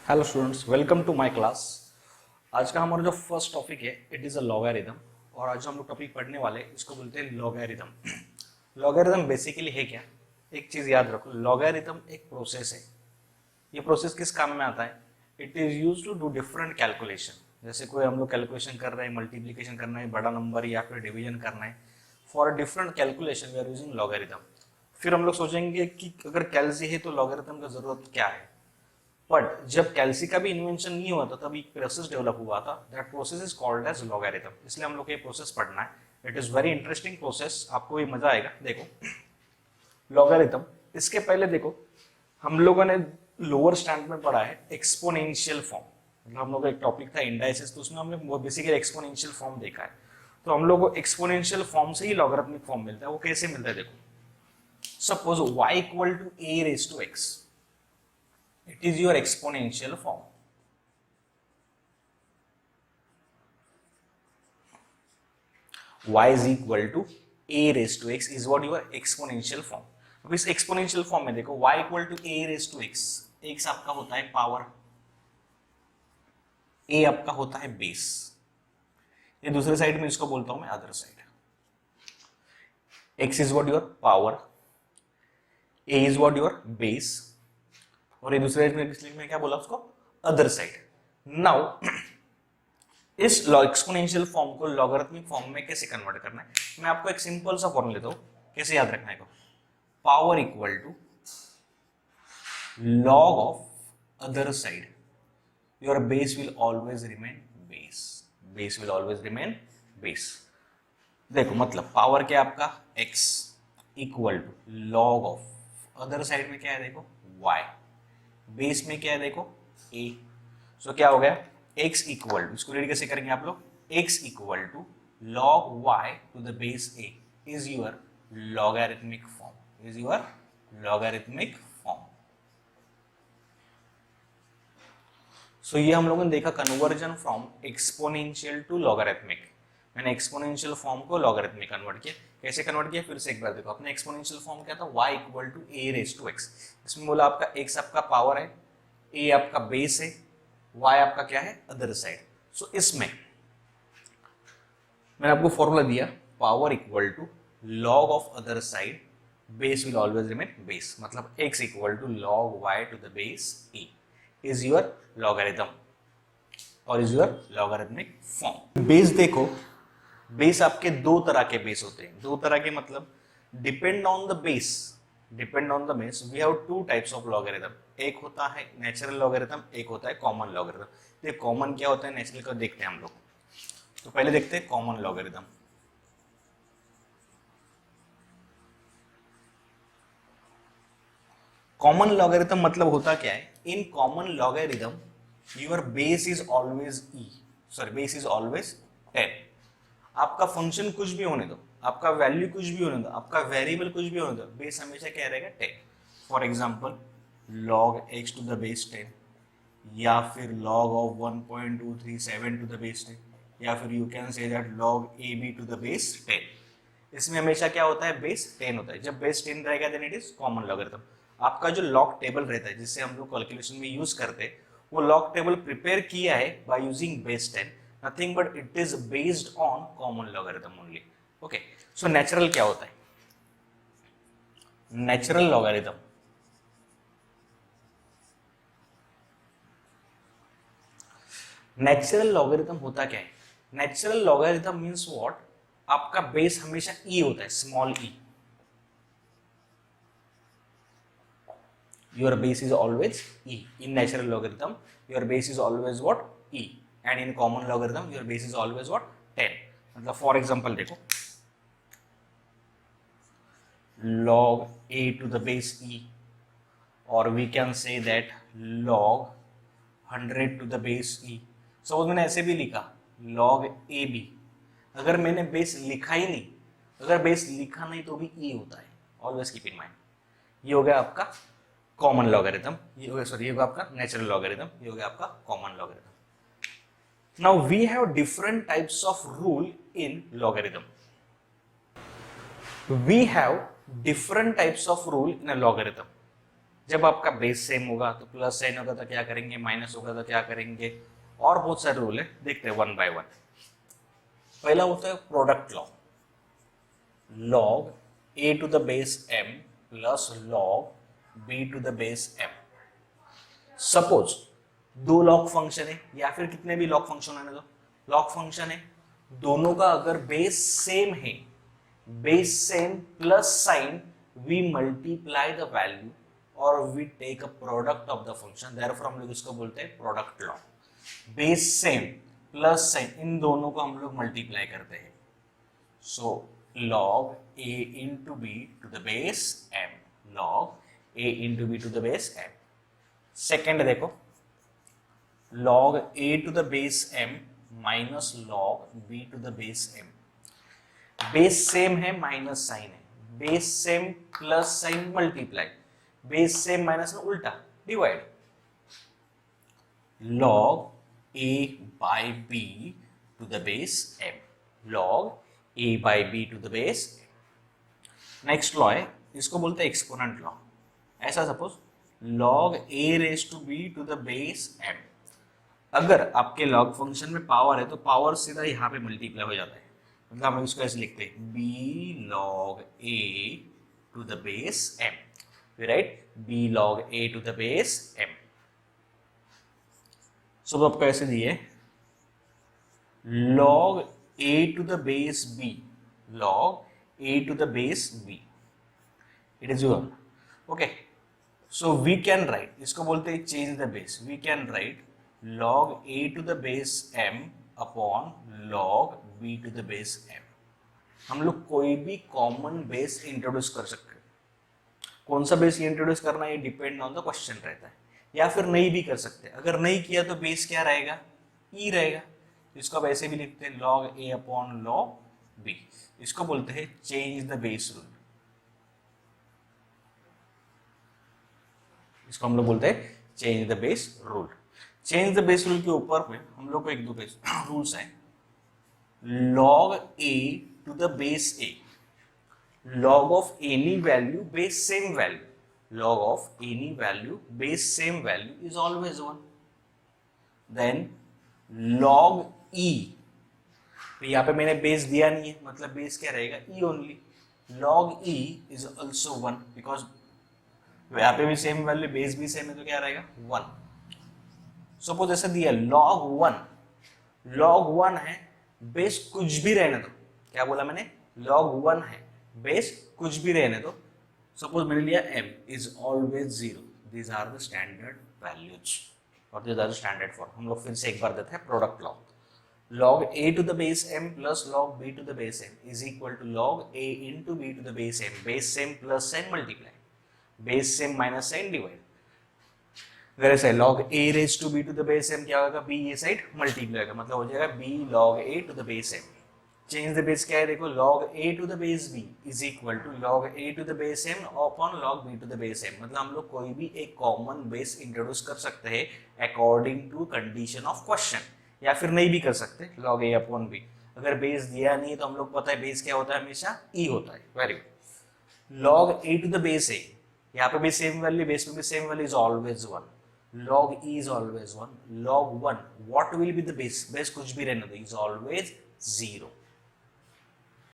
Hello students, welcome to my class. आज का हमारा जो फर्स्ट टॉपिक है इट इज़ अ लॉगरिथम। और आज जो हम लोग टॉपिक पढ़ने वाले हैं इसको बोलते हैं लॉगरिथम। लॉगरिथम बेसिकली है क्या? एक चीज़ याद रखो, लॉगरिथम एक प्रोसेस है। ये प्रोसेस किस काम में आता है? It is use to do different calculation. जैसे कोई हम लोग कैलकुलेशन कर रहे हैं, मल्टीप्लीकेशन करना है, बड़ा नंबर या फिर डिवीजन करना है, for different calculation we are using logarithm. फिर हम लोग सोचेंगे कि अगर कैलसी है तो लॉगरिथम का जरूरत क्या है। बट जब कैल्सी का भी इन्वेंशन नहीं हुआ था तब एक प्रोसेस डेवलप हुआ था, that process is called as logarithm. इसलिए हम लोग ये प्रोसेस पढ़ना है। It is very interesting process, आपको भी मजा आएगा। देखो लॉगरिथम, इसके पहले देखो हम लोगों ने लोअर स्टैंड में पढ़ा है एक्सपोनेंशियल फॉर्म। मतलब हम लोग का एक टॉपिक था इंडाइसिस, तो उसमें हमने बेसिकली एक्सपोनेंशियल फॉर्म देखा है। तो हम लोग को एक्सपोनेंशियल फॉर्म से ही लॉगरिथमिक फॉर्म मिलता है। वो कैसे मिलता है? देखो suppose y equal to a raise to x, it is your exponential form. Y is equal to a raised to x is what your exponential form. अब इस exponential form में देखो y equal to a raised to x, x आपका होता है power, a आपका होता है बेस। ये दूसरे साइड में इसको बोलता हूं मैं other side. x is what your power, a is what your base, और ये दूसरे साइड में क्या बोला उसको? Other side. नाउ इस एक्सपोनेंशियल फॉर्म को लॉगरिथमिक फॉर्म में कैसे कन्वर्ट करना है, मैं आपको एक सिंपल सा फॉर्मूला देता हूं, कैसे याद रखना है। Power equal to log of other side, your base will always remain base, base will always remain base. देखो मतलब पावर क्या आपका x equal to log of other side में क्या है देखो y, बेस में क्या है देखो a। सो क्या हो गया x इक्वल टू, इसको रेडी कैसे करेंगे आप लोग? x equal to log y to the base a is your logarithmic form, is your logarithmic form. So ये हम लोगों ने देखा conversion from exponential to logarithmic. मैंने एक्सपोनेंशियल फॉर्म को लॉगरिथमिक कन्वर्ट किया। कैसे कन्वर्ट किया फिर से एक बार देखो। अपने एक्सपोनेंशियल फॉर्म क्या था? y equal to a raise to x। इसमें बोला आपका x आपका पावर है, a आपका बेस है, y आपका क्या है? Other side. सो इसमें मैंने आपको फॉर्मूला दिया, power equal to log of other side, base will always remain base. मतलब x equal to log y to the base a is your logarithm और is your logarithmic form. Base देखो, base आपके दो तरह के base होते हैं। दो तरह के मतलब depend on the base, depend on the base we have two types of logarithm. एक होता है नेचुरल लॉगरिथम, एक होता है कॉमन लॉगरिथम। ये कॉमन क्या होता है, नेचुरल का देखते हैं हम लोग। तो पहले देखते हैं कॉमन लॉगरिथम। कॉमन लॉगरिथम मतलब होता क्या है? In common logarithm your base is always e, sorry base is always 10। आपका फंक्शन कुछ भी होने दो, आपका वैल्यू कुछ भी होने दो, आपका वेरिएबल कुछ भी होने दो, बेस हमेशा क्या रहेगा? 10। For example log x to the base 10, या फिर log of 1.237 to the base 10, या फिर you can say that log ab to the base 10। इसमें हमेशा क्या होता है? बेस 10 होता है। जब बेस 10 रहेगा then it is common logarithm. आपका जो लॉग टेबल रहता है जिससे हम लोग कैलकुलेशन में यूज करते हैं, वो लॉग टेबल प्रिपेयर किया है by using base 10, nothing but it is based on common logarithm only. Okay, so natural क्या होता है? नेचुरल लॉगरिथम, नेचुरल लॉगरिथम होता क्या है? Natural logarithm means what? आपका बेस हमेशा e होता है, small e। your base is always e. In natural logarithm your base is always what? E, and in common logarithm your base is always what? 10। मतलब for example देखो log a to the base e, or we can say that log 100 to the base e। Suppose मैंने ऐसे भी लिखा log a b, अगर मैंने base लिखा ही नहीं, अगर बेस लिखा नहीं तो भी e होता है, ऑलवेज कीप इन माइंड। ये हो गया आपका कॉमन लॉगरिथम, ये हो गया सॉरी ये होगा आपका नेचुरल लॉगरिथम, ये हो गया आपका common logarithm. Now we have different types of rule in logarithm. We have different types of rule in a logarithm. जब आपका बेस सेम होगा तो प्लस साइन होगा तो क्या करेंगे, माइनस होगा तो क्या करेंगे, और बहुत सारे रूल है, देखते हैं वन बाय वन। पहला होता है product law, log a to the base m plus log b to the base m। Suppose दो लॉग फंक्शन है या फिर कितने भी लॉग फंक्शन है, तो लॉग फंक्शन है, दोनों का अगर बेस सेम है, base same plus sign, we multiply the value और we take a product of the function, therefore हम लोग इसको बोलते हैं product law. Base same plus sign, इन दोनों को हम लोग मल्टीप्लाई करते हैं, so log a into b to the base m, log a into b to the base m। Second देखो, log a to the base m minus log b to the base m। Base same है, minus sign है, base same plus sign multiply, base same minus में उल्टा divide, log a by b to the base m, log a by b to the base। Next law है, इसको बोलते हैं exponent law. ऐसा suppose log a raise to b to the base m, अगर आपके log function में power है तो पावर सीधा यहाँ पे मल्टीप्लाई हो जाता है, मतलब हम इसको ऐसे लिखते हैं b log a to the base m, we write b log a to the base m। सब आपको ऐसे दिए log a to the base b, log a to the base b, it is your okay, so we can write, इसको बोलते हैं change the base, we can write log a to the base m upon log b to the base m। हम लोग कोई भी common base introduce कर सकते हैं, कौन सा बेस इंट्रोड्यूस करना ये डिपेंड ऑन द क्वेश्चन रहता है, या फिर नहीं भी कर सकते, अगर नहीं किया तो बेस क्या रहेगा, ई रहेगा, इसको आप ऐसे भी लिखते हैं log a upon log b, इसको बोलते हैं चेंज द बेस रूल, इसको हम लोग बोलते हैं change the base rule. Change the base rule के ऊपर में हम लोग को एक दो बेस रूल्स हैं, log a to the base a, log of any value base same value, log of any value base same value is always 1, then log e, तो यहाँ पे मैंने बेस दिया नहीं है, मतलब बेस क्या रहेगा, e only, log e is also 1 because यहाँ पे भी सेम वैल्यू, बेस भी सेम है तो क्या रहेगा 1। सपोज ऐसा दिया log 1, log 1 है, बेस कुछ भी रहने दो, क्या बोला मैंने, log 1 है, बेस कुछ भी रहने दो, सपोज मैंने लिया m is always 0, these are the standard values और these are the standard form। हम लोग फिर से एक बार देते हैं product law, log a to the base m plus log b to the base m is equal to log a into b to the base m, base same plus sign multiply, base same minus sign divide। अगर ऐसा है log a raised to b to the base m क्या होगा, b ये side multiply होगा, मतलब हो जाएगा b log a to the base m। Change the base क्या है, देखो log a to the base b is equal to log a to the base m upon log b to the base m, मतलब हम लोग कोई भी एक common base introduce कर सकते हैं according to condition of question, या फिर नहीं भी कर सकते log a upon b। अगर बेस दिया नहीं तो हम लोग पता है बेस क्या होता है, हमेशा e होता है। Very good, log a to the base a, यहाँ पे भी सेम वैल्यू, बेस में भी same value, is always 1, log e is always 1, log 1 what will be the base, base कुछ भी रहने दो, इज ऑलवेज 0।